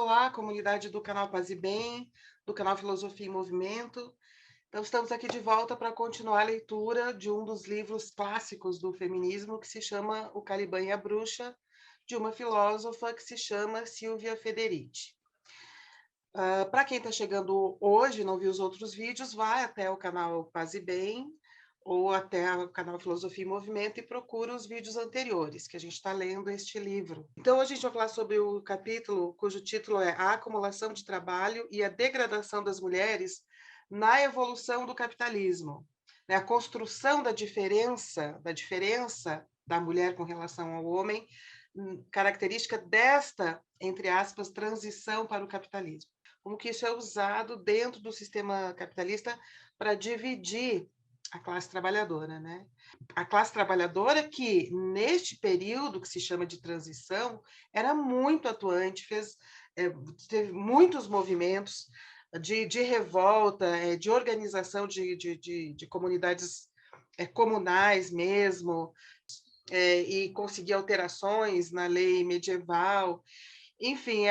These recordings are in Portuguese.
Olá, comunidade do canal Paz e Bem, do canal Filosofia em Movimento. Então, estamos aqui de volta para continuar a leitura de um dos livros clássicos do feminismo, que se chama O Caliban e a Bruxa, de uma filósofa que se chama Silvia Federici. Para quem está chegando hoje e não viu os outros vídeos, vai até o canal Paz e Bem, ou até o canal Filosofia em Movimento e procura os vídeos anteriores, que a gente está lendo este livro. Então, hoje a gente vai falar sobre o capítulo cujo título é A Acumulação de Trabalho e a Degradação das Mulheres na Evolução do Capitalismo. A construção da diferença da mulher com relação ao homem, característica desta, entre aspas, transição para o capitalismo. Como que isso é usado dentro do sistema capitalista para dividir a classe trabalhadora, né? A classe trabalhadora que, neste período que se chama de transição, era muito atuante, teve muitos movimentos de revolta, de organização de comunidades comunais mesmo, e conseguir alterações na lei medieval. Enfim,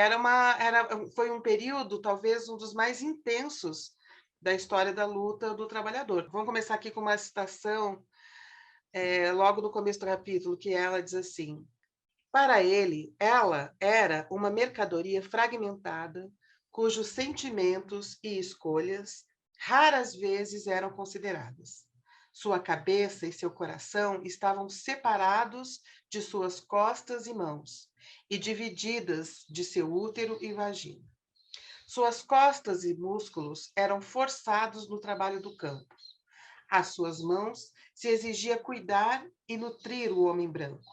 foi um período, talvez, um dos mais intensos da história da luta do trabalhador. Vamos começar aqui com uma citação, logo no começo do capítulo, que ela diz assim: para ele, ela era uma mercadoria fragmentada, cujos sentimentos e escolhas raras vezes eram consideradas. Sua cabeça e seu coração estavam separados de suas costas e mãos, e divididas de seu útero e vagina. Suas costas e músculos eram forçados no trabalho do campo. Às suas mãos se exigia cuidar e nutrir o homem branco.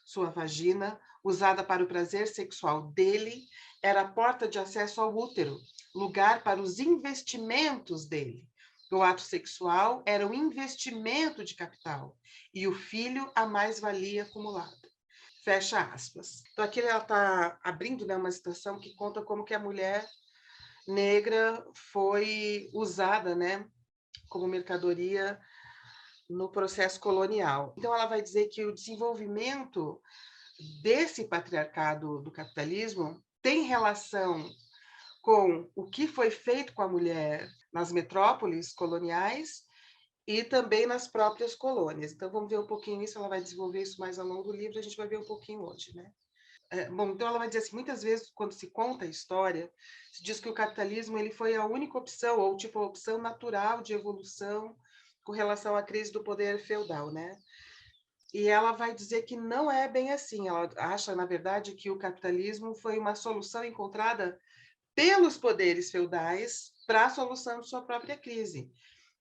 Sua vagina, usada para o prazer sexual dele, era a porta de acesso ao útero, lugar para os investimentos dele. O ato sexual era um investimento de capital e o filho a mais-valia acumulada. Fecha aspas. Então, aqui ela está abrindo, né, uma citação que conta como que a mulher negra foi usada, né, como mercadoria no processo colonial. Então, ela vai dizer que o desenvolvimento desse patriarcado do capitalismo tem relação com o que foi feito com a mulher nas metrópoles coloniais e também nas próprias colônias. Então, vamos ver um pouquinho isso, ela vai desenvolver isso mais ao longo do livro, a gente vai ver um pouquinho hoje, né? Bom, então ela vai dizer assim, muitas vezes, quando se conta a história, se diz que o capitalismo ele foi a única opção, ou tipo a opção natural de evolução com relação à crise do poder feudal, né? E ela vai dizer que não é bem assim. Ela acha, na verdade, que o capitalismo foi uma solução encontrada pelos poderes feudais para a solução de sua própria crise,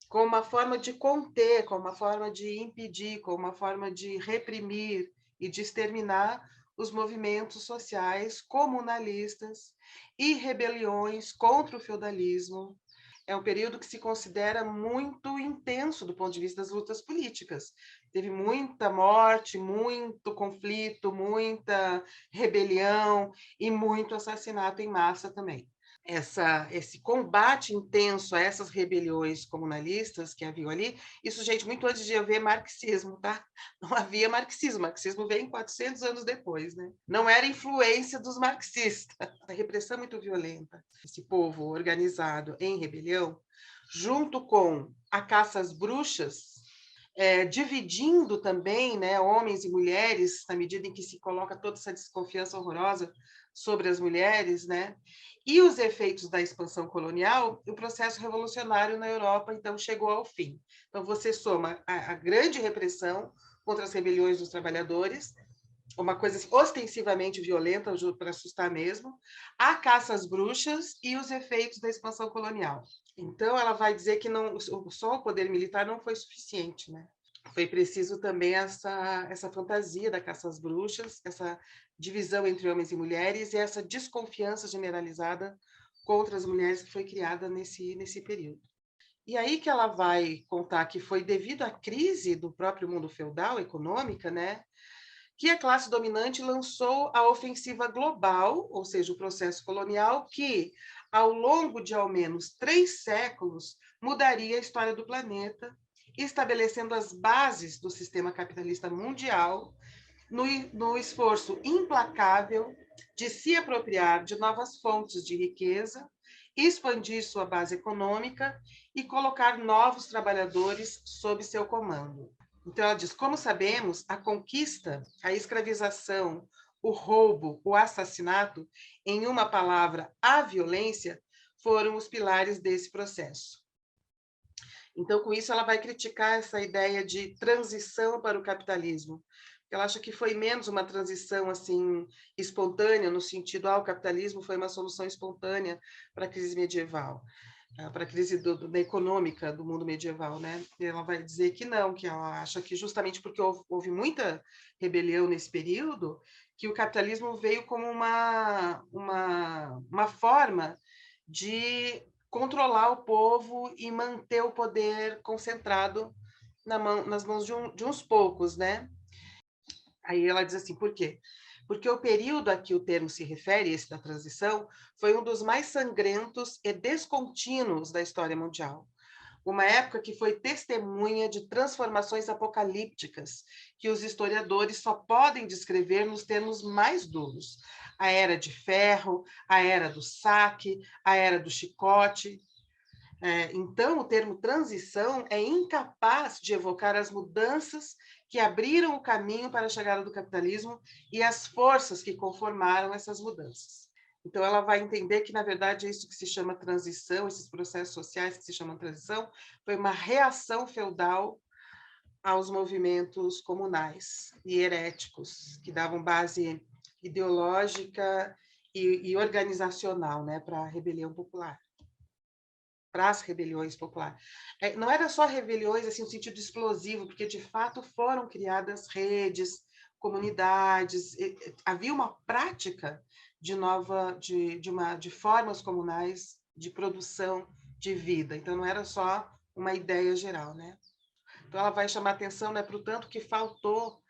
como uma forma de conter, como uma forma de impedir, como uma forma de reprimir e de exterminar os movimentos sociais comunalistas e rebeliões contra o feudalismo. É um período que se considera muito intenso do ponto de vista das lutas políticas. Teve muita morte, muito conflito, muita rebelião e muito assassinato em massa também. Esse combate intenso a essas rebeliões comunalistas que haviam ali, isso, gente, muito antes de haver marxismo, tá? Não havia marxismo, o marxismo veio 400 anos depois, né? Não era influência dos marxistas. A repressão muito violenta, esse povo organizado em rebelião, junto com a caça às bruxas, dividindo também, né, homens e mulheres, na medida em que se coloca toda essa desconfiança horrorosa sobre as mulheres, né? E os efeitos da expansão colonial, o processo revolucionário na Europa, então, chegou ao fim. Então, você soma a grande repressão contra as rebeliões dos trabalhadores, uma coisa assim, ostensivamente violenta, para assustar mesmo, a caça às bruxas e os efeitos da expansão colonial. Então, ela vai dizer que não, só o poder militar não foi suficiente, né? Foi preciso também essa fantasia da caça às bruxas, essa divisão entre homens e mulheres e essa desconfiança generalizada contra as mulheres que foi criada nesse período. E aí que ela vai contar que foi devido à crise do próprio mundo feudal, econômica, né, que a classe dominante lançou a ofensiva global, ou seja, o processo colonial, que, ao longo de ao menos 3 séculos, mudaria a história do planeta, estabelecendo as bases do sistema capitalista mundial, no esforço implacável de se apropriar de novas fontes de riqueza, expandir sua base econômica e colocar novos trabalhadores sob seu comando. Então, ela diz: como sabemos, a conquista, a escravização, o roubo, o assassinato, em uma palavra, a violência, foram os pilares desse processo. Então, com isso, ela vai criticar essa ideia de transição para o capitalismo. Ela acha que foi menos uma transição assim espontânea, no sentido, o capitalismo foi uma solução espontânea para a crise medieval, para a crise da econômica do mundo medieval, né? E ela vai dizer que não, que ela acha que justamente porque houve muita rebelião nesse período, que o capitalismo veio como uma forma de controlar o povo e manter o poder concentrado nas mãos de uns poucos, né? Aí ela diz assim, por quê? Porque o período a que o termo se refere, esse da transição, foi um dos mais sangrentos e descontínuos da história mundial. Uma época que foi testemunha de transformações apocalípticas, que os historiadores só podem descrever nos termos mais duros. A era de ferro, a era do saque, a era do chicote. Então, o termo transição é incapaz de evocar as mudanças que abriram o caminho para a chegada do capitalismo e as forças que conformaram essas mudanças. Então, ela vai entender que, na verdade, é isso que se chama transição, esses processos sociais que se chamam transição, foi uma reação feudal aos movimentos comunais e heréticos, que davam base ideológica e organizacional, né, para a rebelião popular, para as rebeliões populares. Não era só rebeliões assim no sentido explosivo, porque de fato foram criadas redes, comunidades, havia uma prática de formas comunais de produção de vida. Então não era só uma ideia geral, né? Então ela vai chamar atenção, né, para o tanto que faltou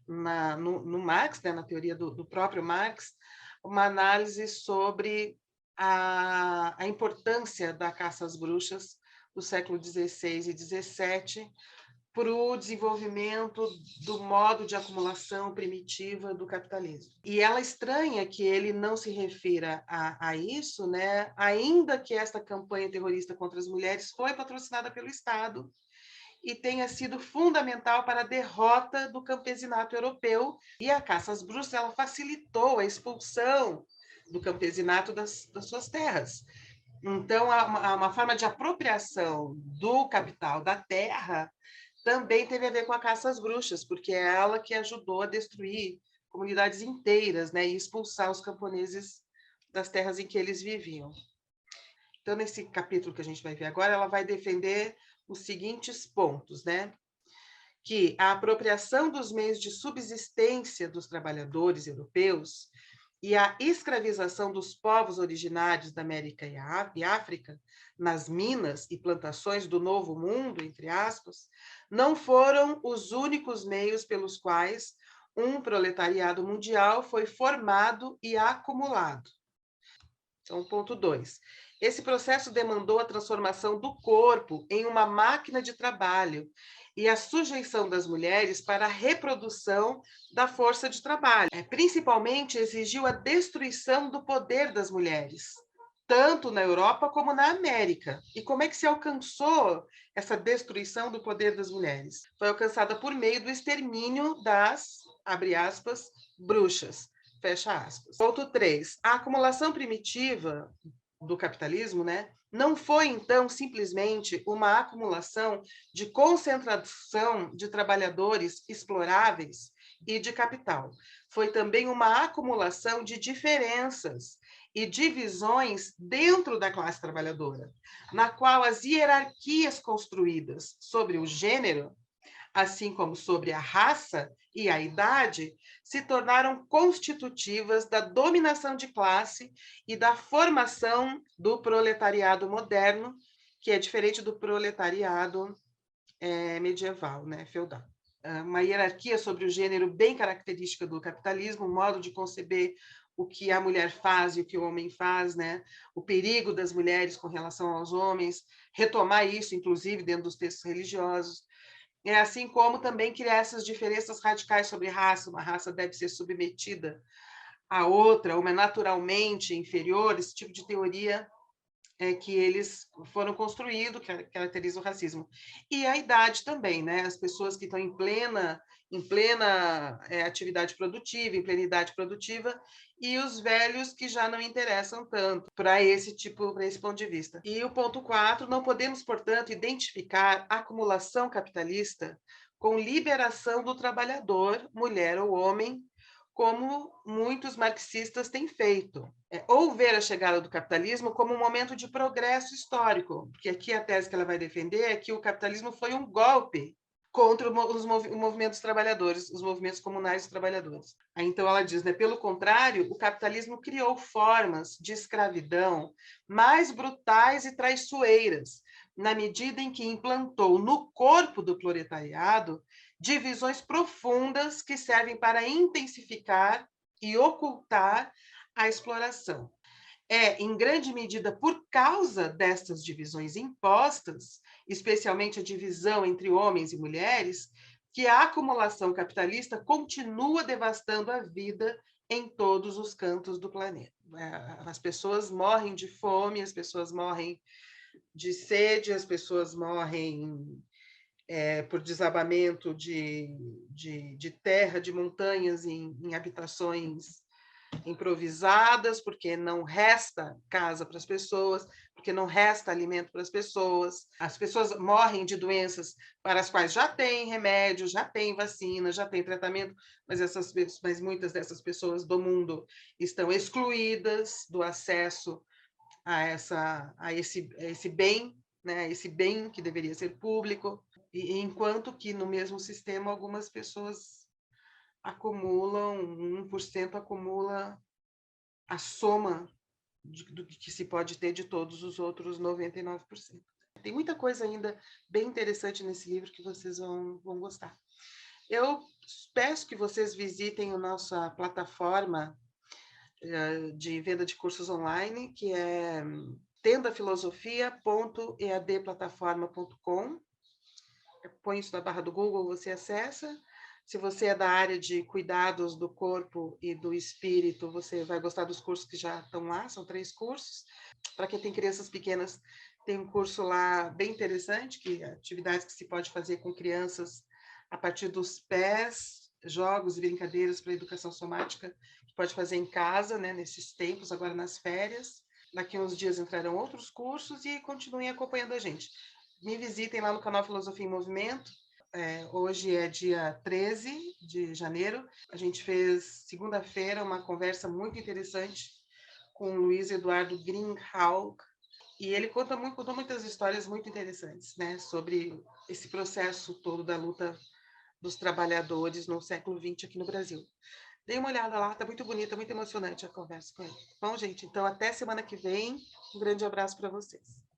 no Marx, né, na teoria do próprio Marx, uma análise sobre a importância da caça às bruxas do século XVI e XVII para o desenvolvimento do modo de acumulação primitiva do capitalismo. E ela estranha que ele não se refira a isso, né? Ainda que esta campanha terrorista contra as mulheres foi patrocinada pelo Estado e tenha sido fundamental para a derrota do campesinato europeu, e a caça às bruxas ela facilitou a expulsão do campesinato das suas terras. Então, uma forma de apropriação do capital da terra também teve a ver com a caça às bruxas, porque é ela que ajudou a destruir comunidades inteiras, né, e expulsar os camponeses das terras em que eles viviam. Então, nesse capítulo que a gente vai ver agora, ela vai defender os seguintes pontos, né? Que a apropriação dos meios de subsistência dos trabalhadores europeus e a escravização dos povos originários da América e África, nas minas e plantações do Novo Mundo, entre aspas, não foram os únicos meios pelos quais um proletariado mundial foi formado e acumulado. Então, ponto 2. Esse processo demandou a transformação do corpo em uma máquina de trabalho e a sujeição das mulheres para a reprodução da força de trabalho. Principalmente exigiu a destruição do poder das mulheres, tanto na Europa como na América. E como é que se alcançou essa destruição do poder das mulheres? Foi alcançada por meio do extermínio das, abre aspas, bruxas. Fecha aspas. Ponto 3. A acumulação primitiva do capitalismo, né, não foi, então, simplesmente uma acumulação de concentração de trabalhadores exploráveis e de capital. Foi também uma acumulação de diferenças e divisões dentro da classe trabalhadora, na qual as hierarquias construídas sobre o gênero, assim como sobre a raça e a idade, se tornaram constitutivas da dominação de classe e da formação do proletariado moderno, que é diferente do proletariado medieval, né, feudal. Uma hierarquia sobre o gênero bem característica do capitalismo, um modo de conceber o que a mulher faz e o que o homem faz, né? O perigo das mulheres com relação aos homens, retomar isso, inclusive, dentro dos textos religiosos, assim como também criar essas diferenças radicais sobre raça. Uma raça deve ser submetida a outra, uma é naturalmente inferior, esse tipo de teoria que eles foram construindo, que caracteriza o racismo. E a idade também, né? As pessoas que estão em plena atividade produtiva, em plena idade produtiva, e os velhos que já não interessam tanto para esse ponto de vista. E o ponto 4, não podemos, portanto, identificar a acumulação capitalista com liberação do trabalhador, mulher ou homem, como muitos marxistas têm feito, ou ver a chegada do capitalismo como um momento de progresso histórico, porque aqui a tese que ela vai defender é que o capitalismo foi um golpe contra os movimentos trabalhadores, os movimentos comunais dos trabalhadores. Aí, então ela diz, né, pelo contrário, o capitalismo criou formas de escravidão mais brutais e traiçoeiras, na medida em que implantou no corpo do proletariado divisões profundas que servem para intensificar e ocultar a exploração. É, em grande medida, por causa destas divisões impostas, especialmente a divisão entre homens e mulheres, que a acumulação capitalista continua devastando a vida em todos os cantos do planeta. As pessoas morrem de fome, as pessoas morrem de sede, as pessoas morrem por desabamento de terra, de montanhas em habitações improvisadas, porque não resta casa para as pessoas, porque não resta alimento para as pessoas morrem de doenças para as quais já tem remédio, já tem vacina, já tem tratamento, mas muitas dessas pessoas do mundo estão excluídas do acesso a esse bem, né, esse bem que deveria ser público, e enquanto que no mesmo sistema algumas pessoas acumulam, 1% acumula a soma do que se pode ter de todos os outros 99%. Tem muita coisa ainda bem interessante nesse livro que vocês vão gostar. Eu peço que vocês visitem a nossa plataforma de venda de cursos online, que é tendafilosofia.eadplataforma.com. Põe isso na barra do Google, você acessa. Se você é da área de cuidados do corpo e do espírito, você vai gostar dos cursos que já estão lá, são 3 cursos. Para quem tem crianças pequenas, tem um curso lá bem interessante, que atividades que se pode fazer com crianças a partir dos pés, jogos e brincadeiras para educação somática, que pode fazer em casa, né, nesses tempos, agora nas férias. Daqui a uns dias entrarão outros cursos e continuem acompanhando a gente. Me visitem lá no canal Filosofia em Movimento. Hoje é dia 13 de janeiro. A gente fez, segunda-feira, uma conversa muito interessante com o Luiz Eduardo Greenhalgh, e ele contou muitas histórias muito interessantes, né, sobre esse processo todo da luta dos trabalhadores no século XX aqui no Brasil. Dê uma olhada lá, está muito bonita, muito emocionante a conversa com ele. Bom, gente, então até semana que vem. Um grande abraço para vocês.